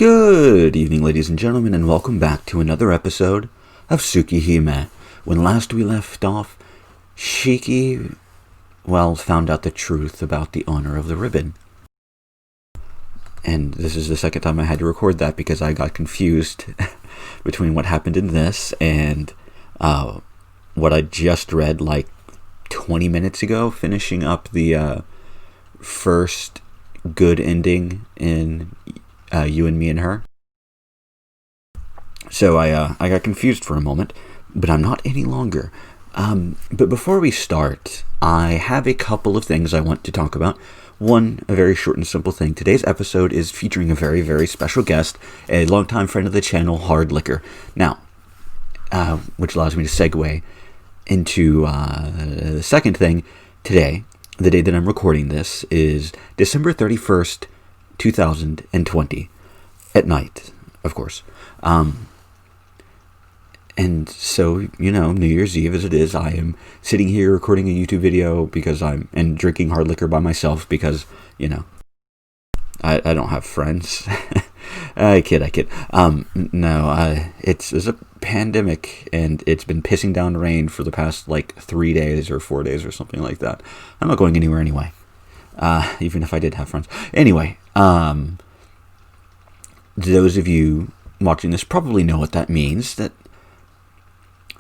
Good evening, ladies and gentlemen, and welcome back to another episode of Tsukihime. When last we left off, Shiki, found out the truth about the owner of the ribbon. And this is the second time I had to record that because I got confused between what happened in this and what I just read like 20 minutes ago, finishing up the first good ending in You and Me and Her. So I got confused for a moment, but I'm not any longer. But before we start, I have a couple of things I want to talk about. One, a very short and simple thing. Today's episode is featuring a very, very special guest, a longtime friend of the channel, Hard Liquor. Now, which allows me to segue into the second thing. Today, the day that I'm recording this, is December 31st, 2020, at night, of course. And so, New Year's Eve as it is, I am sitting here recording a YouTube video and drinking hard liquor by myself because, I don't have friends. I kid. It's a pandemic, and it's been pissing down rain for the past, 3 days or 4 days or something like that. I'm not going anywhere anyway. Even if I did have friends. Anyway, those of you watching this probably know what that means, that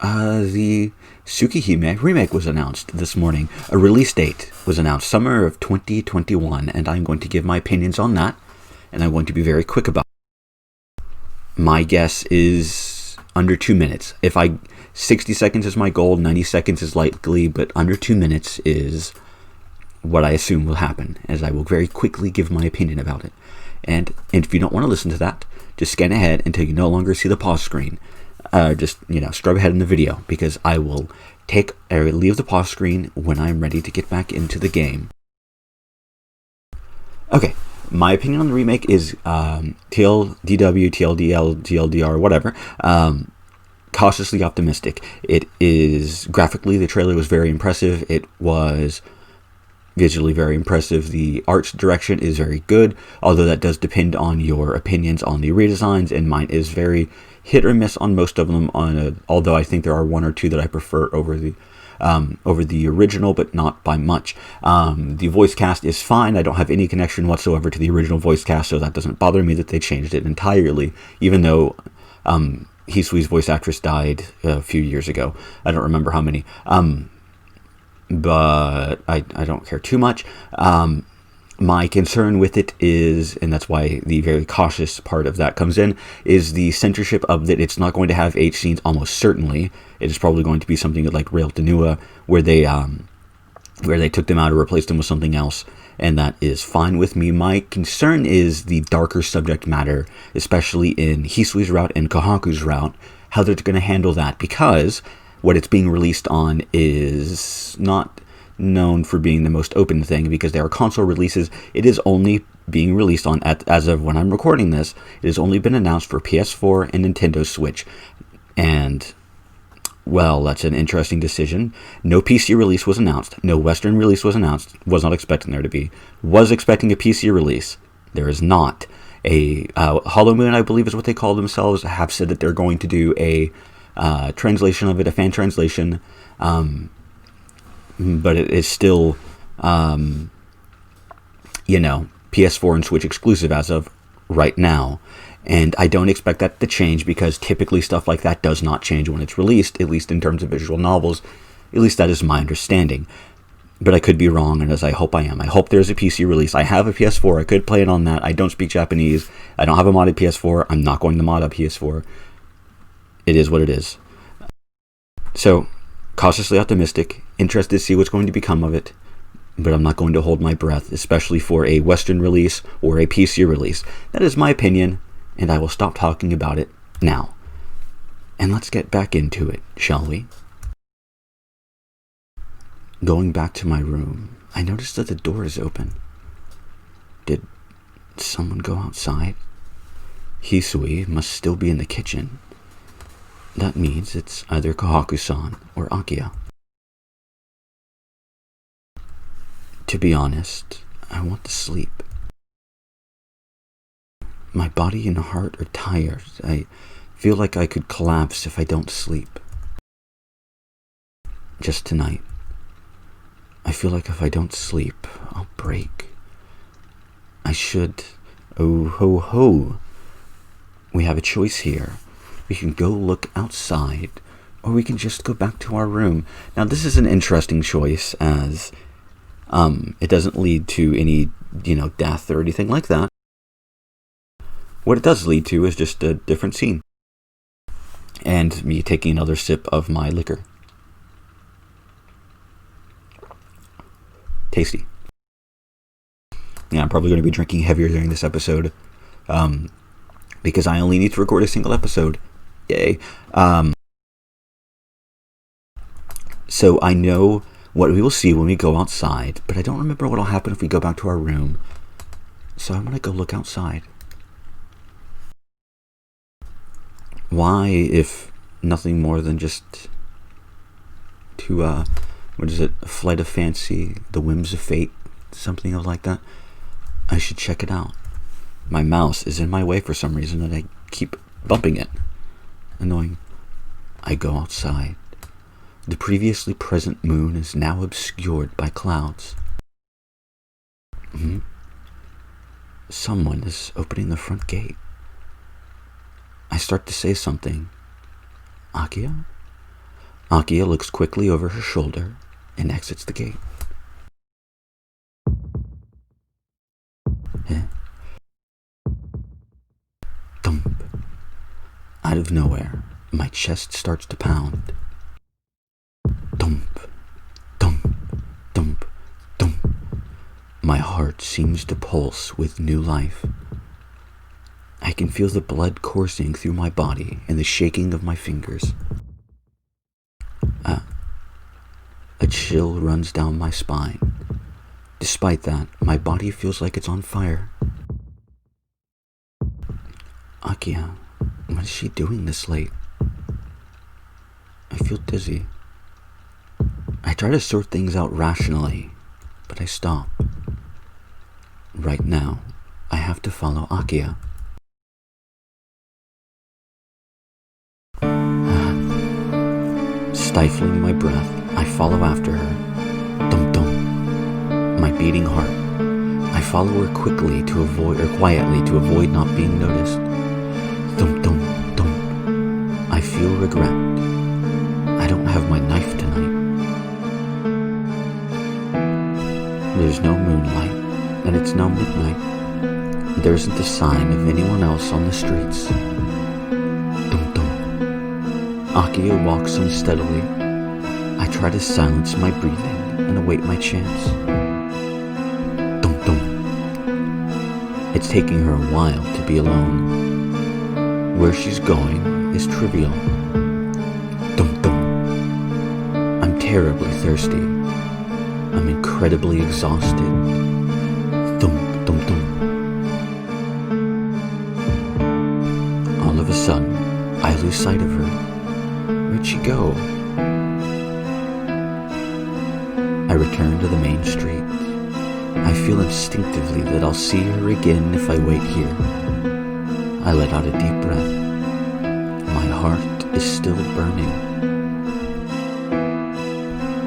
the Tsukihime remake was announced this morning. A release date was announced, summer of 2021, and I'm going to give my opinions on that, and I'm going to be very quick about it. My guess is under 2 minutes. 60 seconds is my goal, 90 seconds is likely, but under 2 minutes is what I assume will happen, as I will very quickly give my opinion about it. And if you don't want to listen to that, just scan ahead until you no longer see the pause screen. Just scrub ahead in the video, because I will leave the pause screen when I'm ready to get back into the game. Okay, my opinion on the remake is TLDW, TLDL, TLDR, whatever. Cautiously optimistic. It is graphically, the trailer was very impressive. It was visually very impressive. The art direction is very good, although that does depend on your opinions on the redesigns, and mine is very hit or miss on most of them. Although I think there are one or two that I prefer over the original, but not by much. The voice cast is fine. I don't have any connection whatsoever to the original voice cast, so that doesn't bother me that they changed it entirely, even though Hisui's voice actress died a few years ago. I don't remember how many. But I don't care too much. My concern with it is, and that's why the very cautious part of that comes in, is the censorship of that. It's not going to have H scenes, almost certainly. It is probably going to be something like Rail Tenua, where they took them out or replaced them with something else, and that is fine with me. My concern is the darker subject matter, especially in Hisui's route and Kohaku's route, how they're going to handle that, because what it's being released on is not known for being the most open thing, because there are console releases. It is only being released on, as of when I'm recording this, it has only been announced for PS4 and Nintendo Switch. And, that's an interesting decision. No PC release was announced. No Western release was announced. Was not expecting there to be. Was expecting a PC release. There is not. A Hollow Moon, I believe is what they call themselves, have said that they're going to do a translation of it, a fan translation, but it is still, PS4 and Switch exclusive as of right now, and I don't expect that to change, because typically stuff like that does not change when it's released, at least in terms of visual novels. At least that is my understanding, but I could be wrong, and as I hope I am. I hope there's a PC release. I have a PS4, I could play it on that. I don't speak Japanese, I don't have a modded PS4, I'm not going to mod a PS4. It is what it is. So, cautiously optimistic, interested to see what's going to become of it, but I'm not going to hold my breath, especially for a Western release or a PC release. That is my opinion, and I will stop talking about it now. And let's get back into it, shall we? Going back to my room, I noticed that the door is open. Did someone go outside? Hisui must still be in the kitchen. That means it's either Kohaku-san or Akiya. To be honest, I want to sleep. My body and heart are tired. I feel like I could collapse if I don't sleep. Just tonight. I feel like if I don't sleep, I'll break. I should. Oh ho ho. We have a choice here. We can go look outside, or we can just go back to our room. Now this is an interesting choice, as it doesn't lead to any, death or anything like that. What it does lead to is just a different scene. And me taking another sip of my liquor. Tasty. Yeah, I'm probably going to be drinking heavier during this episode. Because I only need to record a single episode. Yay. So I know what we will see when we go outside, but I don't remember what will happen if we go back to our room. So I'm going to go look outside. Why, if nothing more than just to, a flight of fancy, the whims of fate, something like that, I should check it out. My mouse is in my way for some reason, and I keep bumping it. Annoying. I go outside. The previously present moon is now obscured by clouds. Someone is opening the front gate. I start to say something. Akia? Akia looks quickly over her shoulder and exits the gate. Thump. Out of nowhere, my chest starts to pound. Thump, thump, thump, thump. My heart seems to pulse with new life. I can feel the blood coursing through my body and the shaking of my fingers. A chill runs down my spine. Despite that, my body feels like it's on fire. Akia, what is she doing this late? I feel dizzy. I try to sort things out rationally, but I stop. Right now, I have to follow Akia. Stifling my breath, I follow after her. Dum-dum. My beating heart. I follow her quietly to avoid not being noticed. Dum-dum-dum. I feel regret. I don't have my knife tonight. There's no moonlight, and it's now midnight. There isn't a sign of anyone else on the streets. Akia walks unsteadily. I try to silence my breathing and await my chance. Dum-dum. It's taking her a while to be alone. Where she's going is trivial. Dum-dum. I'm terribly thirsty. I'm incredibly exhausted. Dum-dum-dum. All of a sudden, I lose sight of her. Where'd she go? I return to the main street. I feel instinctively that I'll see her again if I wait here. I let out a deep breath. My heart is still burning.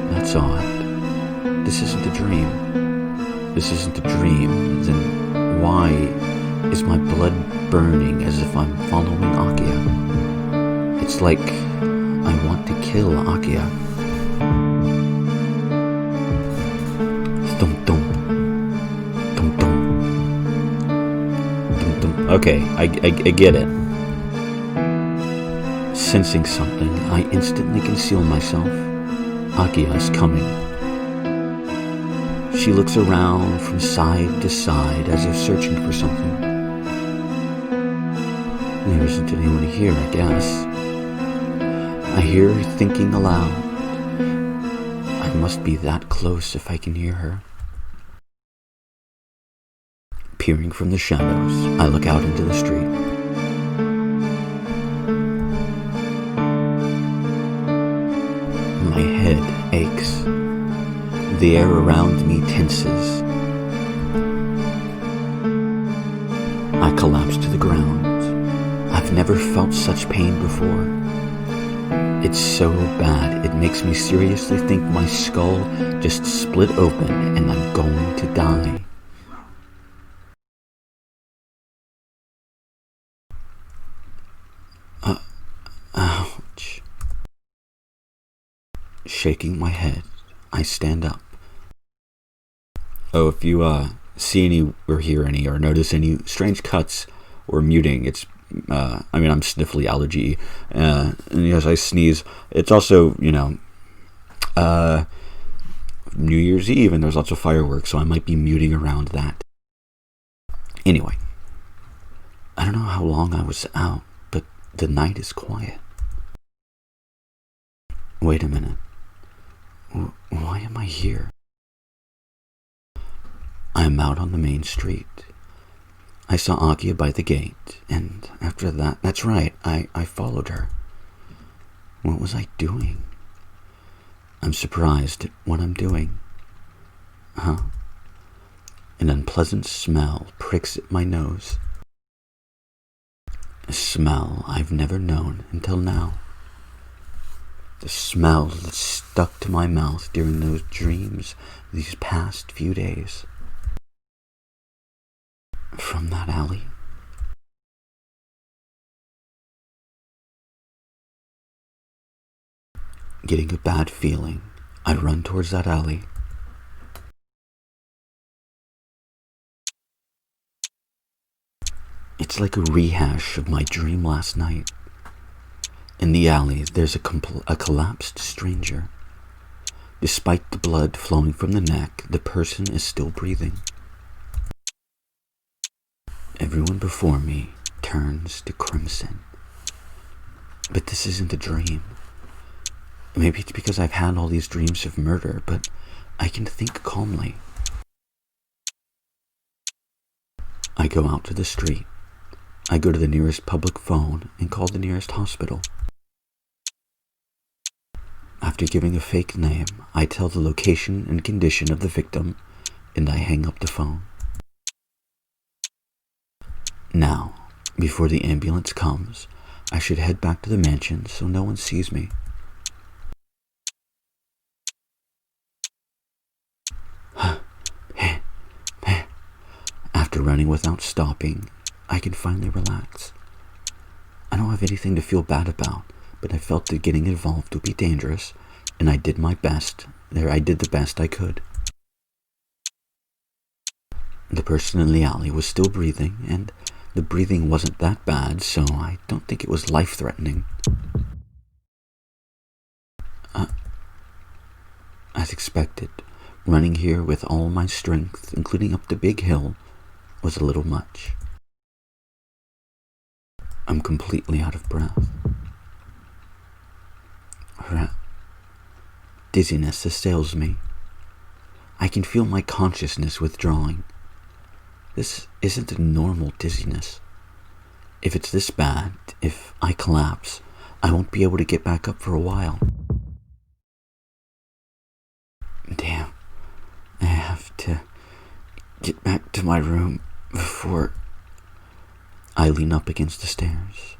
That's odd. This isn't a dream. This isn't a dream. Then why is my blood burning as if I'm following Akia? It's like I want to kill Akia. Dum-dum. Dum-dum. Dum-dum. Okay, I get it. Sensing something, I instantly conceal myself. Akia is coming. She looks around from side to side as if searching for something. There isn't anyone here, I guess. I hear her thinking aloud. I must be that close if I can hear her. Peering from the shadows, I look out into the street. My head aches. The air around me tenses. I collapse to the ground. I've never felt such pain before. It's so bad, it makes me seriously think my skull just split open and I'm going to die. Ouch. Shaking my head, I stand up. Oh, if you see any or hear any or notice any strange cuts or muting, it's I'm sniffly allergy, and as I sneeze, it's also, New Year's Eve, and there's lots of fireworks, so I might be muting around that. Anyway, I don't know how long I was out, but the night is quiet. Wait a minute. Why am I here? I'm out on the main street. I saw Akia by the gate, and after that, that's right, I followed her. What was I doing? I'm surprised at what I'm doing. An unpleasant smell pricks at my nose. A smell I've never known until now. The smell that stuck to my mouth during those dreams these past few days. From that alley. Getting a bad feeling, I run towards that alley. It's like a rehash of my dream last night. In the alley, there's a collapsed stranger. Despite the blood flowing from the neck, the person is still breathing. Everyone before me turns to crimson. But this isn't a dream. Maybe it's because I've had all these dreams of murder, but I can think calmly. I go out to the street. I go to the nearest public phone and call the nearest hospital. After giving a fake name, I tell the location and condition of the victim, and I hang up the phone. Now, before the ambulance comes, I should head back to the mansion so no one sees me. After running without stopping, I can finally relax. I don't have anything to feel bad about, but I felt that getting involved would be dangerous, and I did my best. I did the best I could. The person in the alley was still breathing, and the breathing wasn't that bad, so I don't think it was life-threatening. As expected, running here with all my strength, including up the big hill, was a little much. I'm completely out of breath. Dizziness assails me. I can feel my consciousness withdrawing. This isn't a normal dizziness. If it's this bad, if I collapse, I won't be able to get back up for a while. Damn, I have to get back to my room before I lean up against the stairs.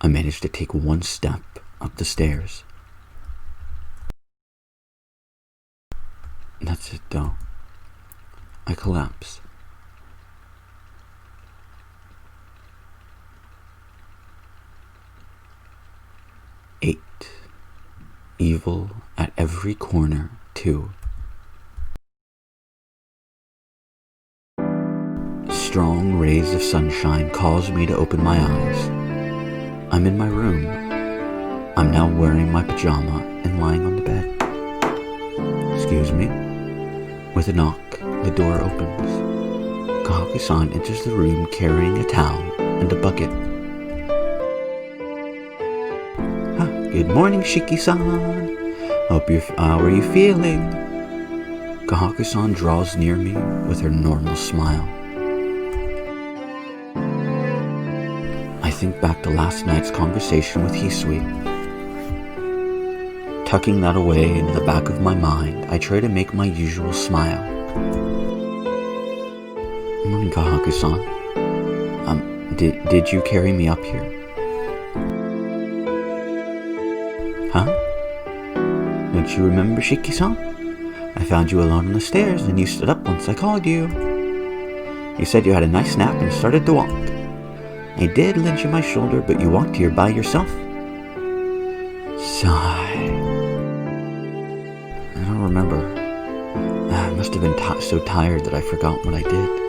I manage to take one step up the stairs. That's it though. I collapse. Eight. Evil at every corner, too. Strong rays of sunshine cause me to open my eyes. I'm in my room. I'm now wearing my pajama and lying on the bed. Excuse me. With a knock, the door opens. Kohaku-san enters the room carrying a towel and a bucket. Good morning, Shiki-san. How are you feeling? Kohaku-san draws near me with her normal smile. I think back to last night's conversation with Hisui. Tucking that away into the back of my mind, I try to make my usual smile. Morning, Kohaku-san. Did you carry me up here? Huh? Don't you remember, Shiki-san? I found you alone on the stairs and you stood up once I called you. You said you had a nice nap and started to walk. I did lend you my shoulder, but you walked here by yourself. Sigh. I don't remember. I must have been so tired that I forgot what I did.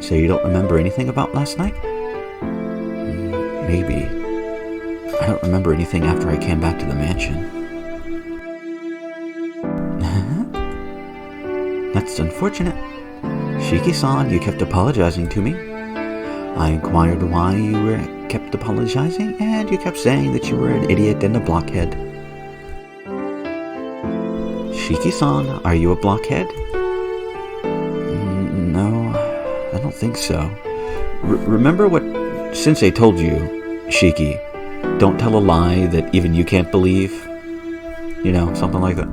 So you don't remember anything about last night? Maybe. I don't remember anything after I came back to the mansion. That's unfortunate. Shiki-san, you kept apologizing to me. I inquired why you kept apologizing, and you kept saying that you were an idiot and a blockhead. Shiki-san, are you a blockhead? No, I don't think so. Remember what Sensei told you, Shiki? Don't tell a lie that even you can't believe. You know, something like that.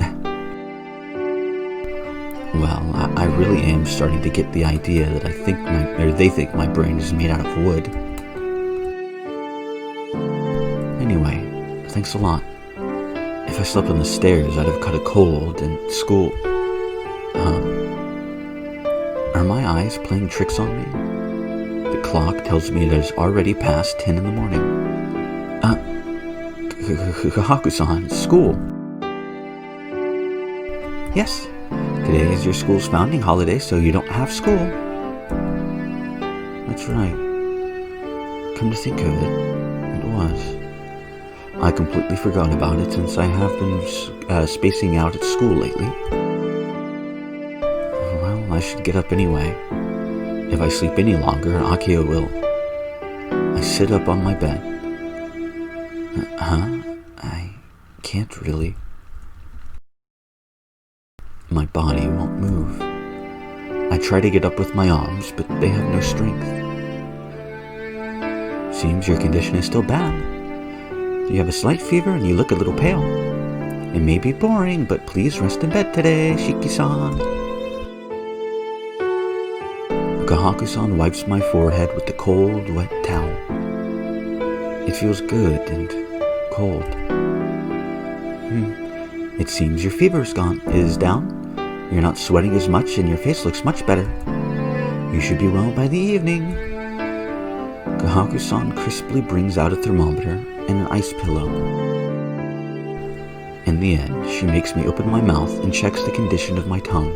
Well, I really am starting to get the idea that they think my brain is made out of wood. Anyway, thanks a lot. If I slept on the stairs, I'd have caught a cold in school. Are my eyes playing tricks on me? The clock tells me it is already past 10 in the morning. Kohaku-san, school. Yes. Today is your school's founding holiday, so you don't have school. That's right. Come to think of it was. I completely forgot about it since I have been spacing out at school lately. Well, I should get up anyway. If I sleep any longer, Akio will. I sit up on my bed. I can't really. My body won't move. I try to get up with my arms, but they have no strength. Seems your condition is still bad. You have a slight fever and you look a little pale. It may be boring, but please rest in bed today, Shiki-san. Kohaku-san wipes my forehead with the cold, wet towel. It feels good and cold. It seems your fever is down. You're not sweating as much and your face looks much better. You should be well by the evening. Kohaku-san crisply brings out a thermometer and an ice pillow. In the end, she makes me open my mouth and checks the condition of my tongue.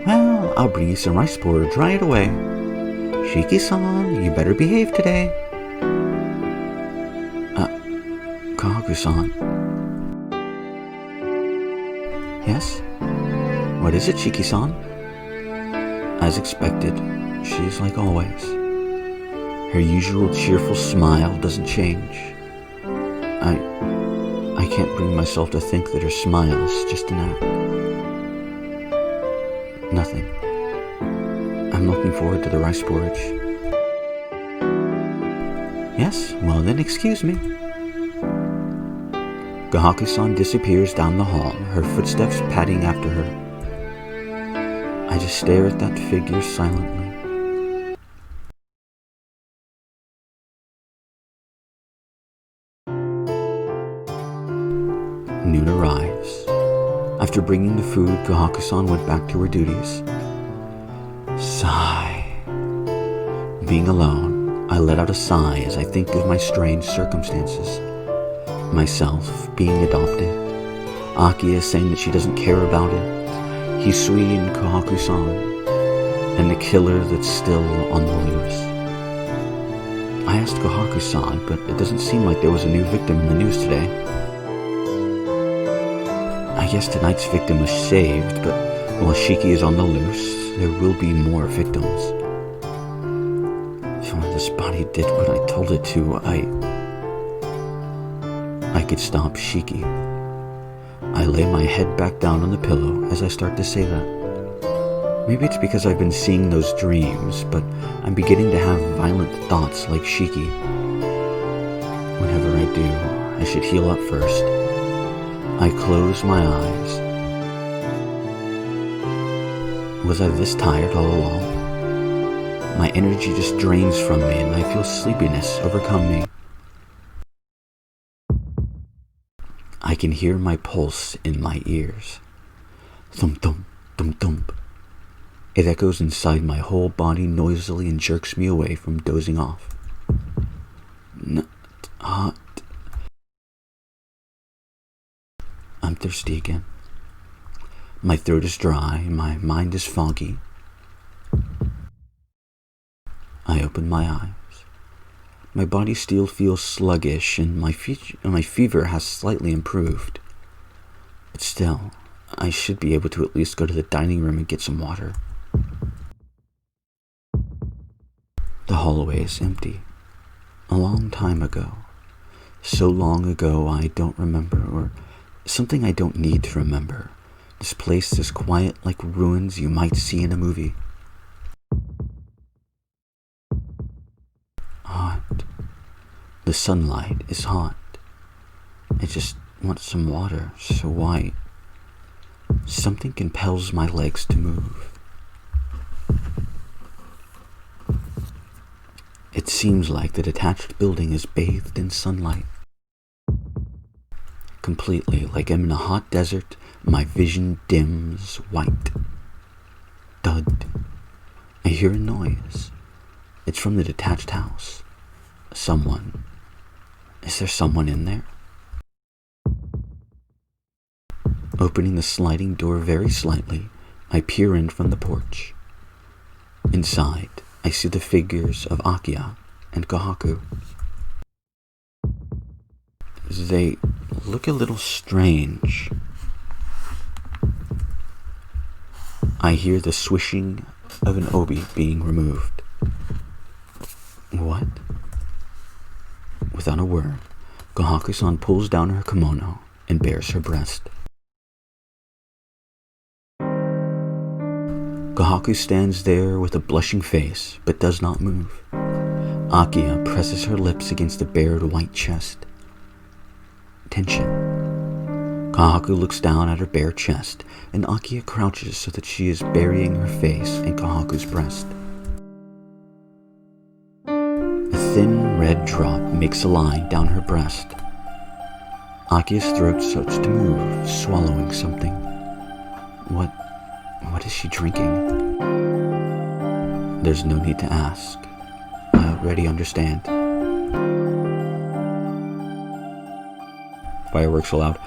Well, I'll bring you some rice porridge right away. Shiki-san, you better behave today. Kohaku-san. Yes? What is it, Shiki-san? As expected, she is like always. Her usual cheerful smile doesn't change. I can't bring myself to think that her smile is just an act. Nothing. I'm looking forward to the rice porridge. Yes? Well then, excuse me. Kohaku-san disappears down the hall, her footsteps padding after her. I just stare at that figure silently. Noon arrives. After bringing the food, Kohaku-san went back to her duties. Sigh. Being alone, I let out a sigh as I think of my strange circumstances. Myself being adopted, Akia saying that she doesn't care about it, Hisui and Kohaku-san, and the killer that's still on the loose. I asked Kohaku-san, but it doesn't seem like there was a new victim in the news today. I guess tonight's victim was saved, but while Shiki is on the loose, there will be more victims. So when this body did what I told it to, I could stop Shiki. I lay my head back down on the pillow as I start to say that. Maybe it's because I've been seeing those dreams, but I'm beginning to have violent thoughts like Shiki. Whenever I do, I should heal up first. I close my eyes. Was I this tired all along? My energy just drains from me and I feel sleepiness overcome me. I can hear my pulse in my ears. Thump thump, thump thump. It echoes inside my whole body noisily and jerks me away from dozing off. Hot. I'm thirsty again. My throat is dry, my mind is foggy. I open my eyes. My body still feels sluggish and my fever has slightly improved. But still, I should be able to at least go to the dining room and get some water. The hallway is empty. A long time ago. So long ago I don't remember, or something I don't need to remember. This place is quiet like ruins you might see in a movie. Hot. The sunlight is hot. I just want some water, so white. Something compels my legs to move. It seems like the detached building is bathed in sunlight. Completely, like I'm in a hot desert, my vision dims white. Thud. I hear a noise. It's from the detached house. Someone. Is there someone in there? Opening the sliding door very slightly, I peer in from the porch. Inside, I see the figures of Akiya and Kohaku. They look a little strange. I hear the swishing of an obi being removed. What? Without a word, Kohaku-san pulls down her kimono and bares her breast. Kohaku stands there with a blushing face, but does not move. Akiya presses her lips against the bared white chest. Tension. Kohaku looks down at her bare chest, and Akiya crouches so that she is burying her face in Kohaku's breast. A thin red drop makes a line down her breast. Akiya's throat starts to move, swallowing something. What is she drinking? There's no need to ask. I already understand. Fireworks allowed.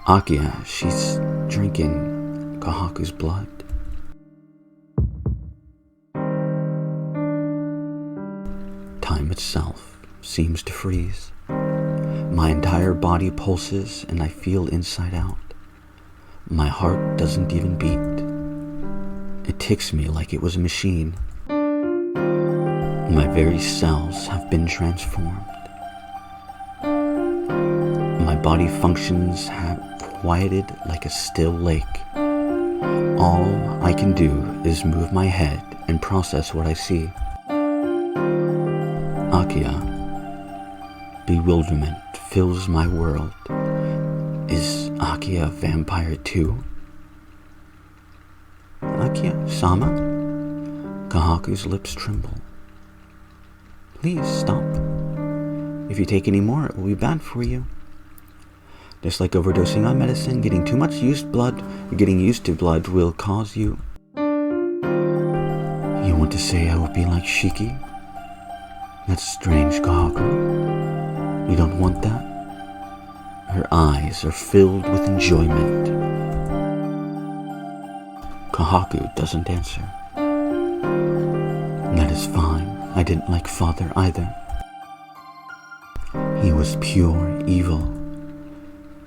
Akiya, she's drinking Kohaku's blood. Time itself seems to freeze. My entire body pulses and I feel inside out. My heart doesn't even beat. It ticks me like it was a machine. My very cells have been transformed. My body functions have quieted like a still lake. All I can do is move my head and process what I see. Akiya. Bewilderment fills my world. Is Akiya a vampire too? Akiya-sama? Kohaku's lips tremble. Please stop. If you take any more, it will be bad for you. Just like overdosing on medicine, getting too much getting used to blood will cause you. You want to say I will be like Shiki? That's strange, Kohaku. You don't want that? Her eyes are filled with enjoyment. Kohaku doesn't answer. That is fine. I didn't like father either. He was pure evil.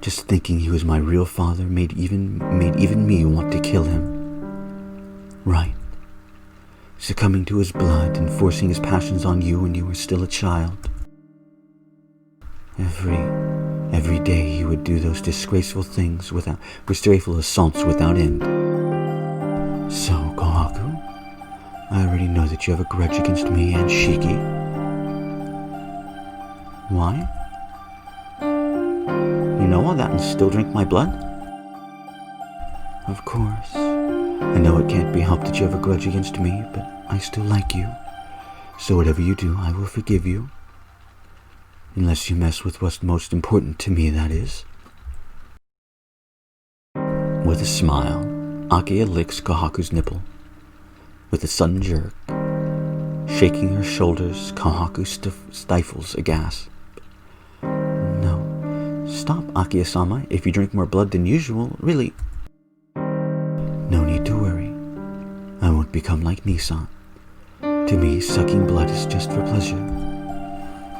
Just thinking he was my real father made even me want to kill him. Right. Succumbing to his blood and forcing his passions on you when you were still a child. Every day he would do those disgraceful things disgraceful assaults without end. So, Kohaku, I already know that you have a grudge against me and Shiki. Why? You know all that and still drink my blood? Of course. I know it can't be helped that you have a grudge against me, but I still like you. So whatever you do, I will forgive you. Unless you mess with what's most important to me, that is. With a smile, Akiya licks Kohaku's nipple. With a sudden jerk, shaking her shoulders, Kohaku stifles a gasp. No, stop, Akiya-sama. If you drink more blood than usual, really. No need to worry. I won't become like Nissan. To me, sucking blood is just for pleasure.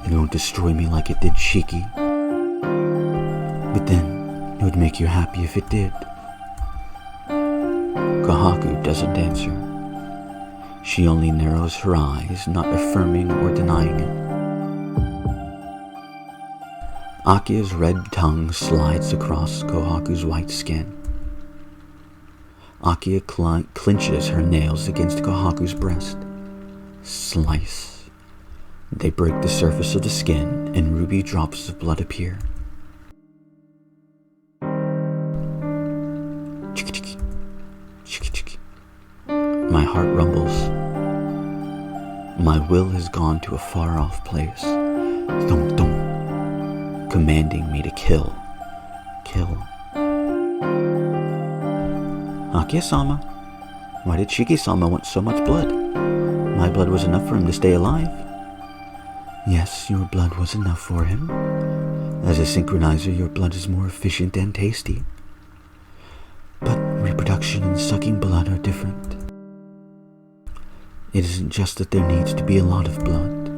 It won't destroy me like it did Shiki. But then, it would make you happy if it did. Kohaku doesn't answer. She only narrows her eyes, not affirming or denying it. Akiya's red tongue slides across Kohaku's white skin. Akiya clenches her nails against Kohaku's breast. Slice. They break the surface of the skin, and ruby drops of blood appear. Chiki-chiki. Chiki-chiki. My heart rumbles. My will has gone to a far-off place. Thump-thump, commanding me to kill. Kill. Akiya-sama, why did Shiki-sama want so much blood? My blood was enough for him to stay alive. Yes, your blood was enough for him. As a synchronizer, your blood is more efficient and tasty. But reproduction and sucking blood are different. It isn't just that there needs to be a lot of blood.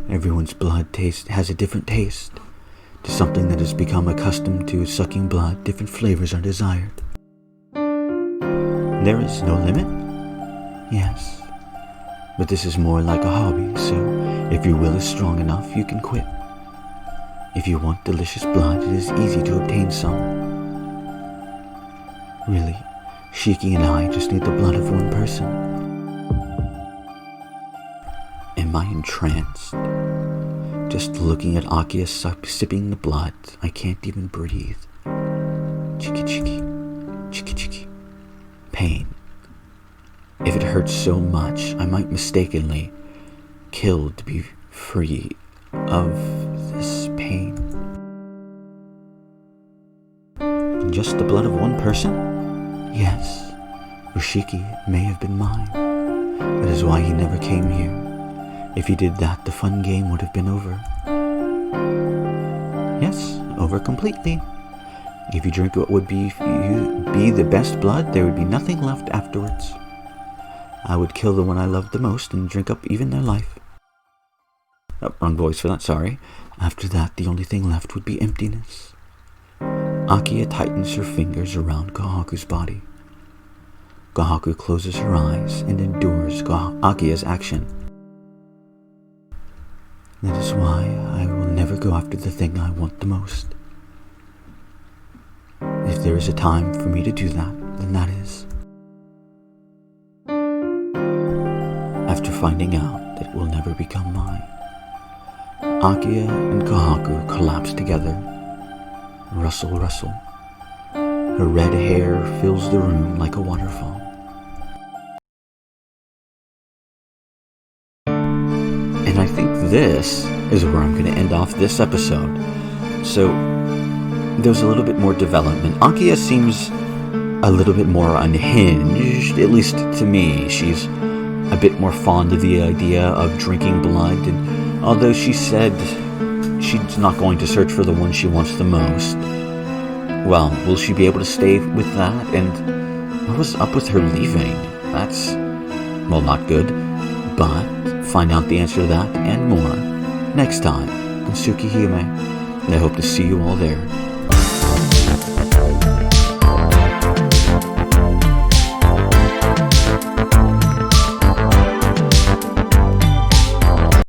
Everyone's blood taste has a different taste. To something that has become accustomed to sucking blood, different flavors are desired. There is no limit? Yes. But this is more like a hobby, so if your will is strong enough, you can quit. If you want delicious blood, it is easy to obtain some. Really, Shiki and I just need the blood of one person. Am I entranced? Just looking at Akiya sipping the blood, I can't even breathe. Chiki-chiki, chiki-chiki. Pain. If it hurts so much, I might mistakenly kill to be free of this pain. Just the blood of one person? Yes, Ushiki may have been mine. That is why he never came here. If he did that, the fun game would have been over. Yes, over completely. If you drink what would be the best blood, there would be nothing left afterwards. I would kill the one I loved the most and drink up even their life. Oh, wrong voice for that, sorry. After that, the only thing left would be emptiness. Akiya tightens her fingers around Kohaku's body. Kohaku closes her eyes and endures Akiya's action. That is why I will never go after the thing I want the most. If there is a time for me to do that, then that is. After finding out that it will never become mine, Akiya and Kohaku collapse together. Rustle, rustle. Her red hair fills the room like a waterfall. And I think this is where I'm going to end off this episode. So, there's a little bit more development. Akiya seems a little bit more unhinged, at least to me. She's a bit more fond of the idea of drinking blood, and although she said she's not going to search for the one she wants the most, well, will she be able to stay with that? And what was up with her leaving? That's, well, not good, but find out the answer to that and more next time on Tsukihime. And I hope to see you all there.